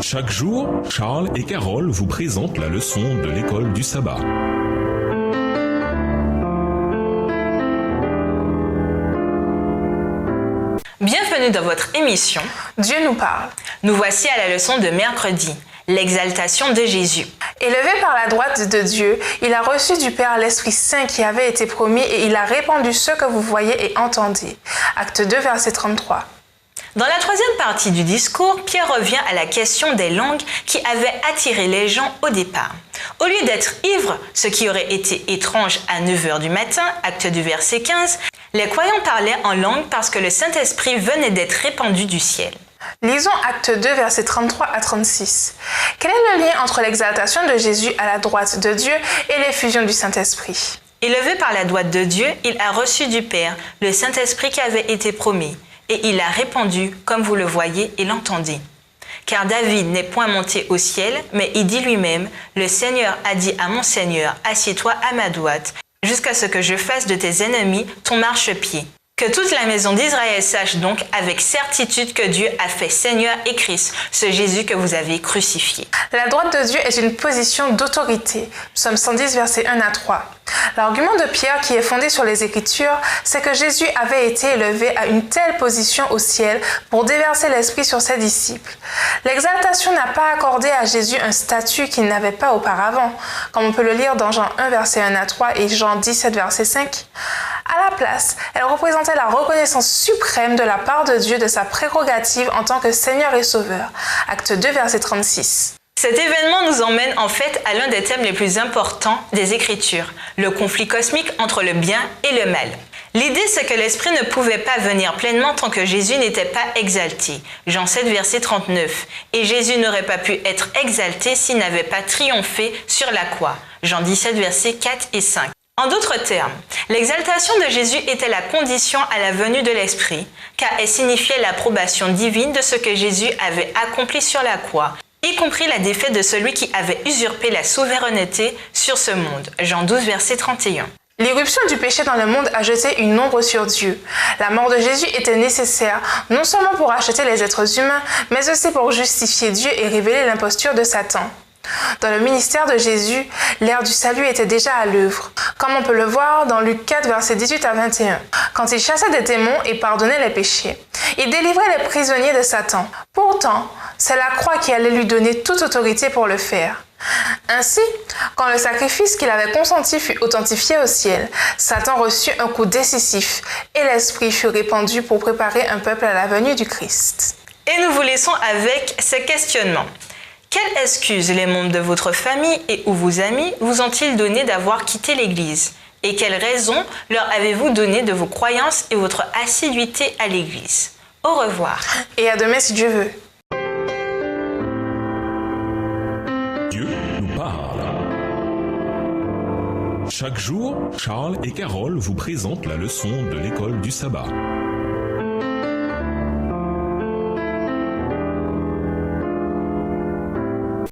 Chaque jour, Charles et Carole vous présentent la leçon de l'école du sabbat. Bienvenue dans votre émission Dieu nous parle. Nous voici à la leçon de mercredi, l'exaltation de Jésus. Élevé par la droite de Dieu, il a reçu du Père l'Esprit Saint qui avait été promis et il a répandu ce que vous voyez et entendez. Acte 2, verset 33. Dans la troisième partie du discours, Pierre revient à la question des langues qui avaient attiré les gens au départ. Au lieu d'être ivres, ce qui aurait été étrange à 9h du matin, acte 2, verset 15, les croyants parlaient en langue parce que le Saint-Esprit venait d'être répandu du ciel. Lisons acte 2, versets 33 à 36. Quel est le lien entre l'exaltation de Jésus à la droite de Dieu et l'effusion du Saint-Esprit? Élevé par la droite de Dieu, il a reçu du Père le Saint-Esprit qui avait été promis, et il l'a répandu, comme vous le voyez et l'entendez. Car David n'est point monté au ciel, mais il dit lui-même, « Le Seigneur a dit à mon Seigneur, assieds-toi à ma droite, jusqu'à ce que je fasse de tes ennemis ton marchepied. » Que toute la maison d'Israël sache donc avec certitude que Dieu a fait Seigneur et Christ, ce Jésus que vous avez crucifié. La droite de Dieu est une position d'autorité. Psaume 110, versets 1 à 3. L'argument de Pierre, qui est fondé sur les Écritures, c'est que Jésus avait été élevé à une telle position au ciel pour déverser l'Esprit sur ses disciples. L'exaltation n'a pas accordé à Jésus un statut qu'il n'avait pas auparavant, comme on peut le lire dans Jean 1, verset 1 à 3 et Jean 17, verset 5. À la place, elle représentait la reconnaissance suprême de la part de Dieu de sa prérogative en tant que Seigneur et Sauveur. Acte 2, verset 36. Cet événement nous emmène en fait à l'un des thèmes les plus importants des Écritures, le conflit cosmique entre le bien et le mal. L'idée, c'est que l'Esprit ne pouvait pas venir pleinement tant que Jésus n'était pas exalté. Jean 7, verset 39. Et Jésus n'aurait pas pu être exalté s'il n'avait pas triomphé sur la croix. Jean 17, versets 4 et 5. En d'autres termes, l'exaltation de Jésus était la condition à la venue de l'Esprit, car elle signifiait l'approbation divine de ce que Jésus avait accompli sur la croix, y compris la défaite de celui qui avait usurpé la souveraineté sur ce monde. Jean 12, verset 31. L'irruption du péché dans le monde a jeté une ombre sur Dieu. La mort de Jésus était nécessaire, non seulement pour racheter les êtres humains, mais aussi pour justifier Dieu et révéler l'imposture de Satan. Dans le ministère de Jésus, l'ère du salut était déjà à l'œuvre, comme on peut le voir dans Luc 4, versets 18 à 21. Quand il chassait des démons et pardonnait les péchés, il délivrait les prisonniers de Satan. Pourtant, c'est la croix qui allait lui donner toute autorité pour le faire. Ainsi, quand le sacrifice qu'il avait consenti fut authentifié au ciel, Satan reçut un coup décisif et l'Esprit fut répandu pour préparer un peuple à la venue du Christ. Et nous vous laissons avec ces questionnements. Quelle excuse les membres de votre famille et ou vos amis vous ont-ils donné d'avoir quitté l'Église? Et quelles raisons leur avez-vous donné de vos croyances et votre assiduité à l'Église? Au revoir. Et à demain si Dieu veut. Dieu nous parle. Chaque jour, Charles et Carole vous présentent la leçon de l'école du sabbat.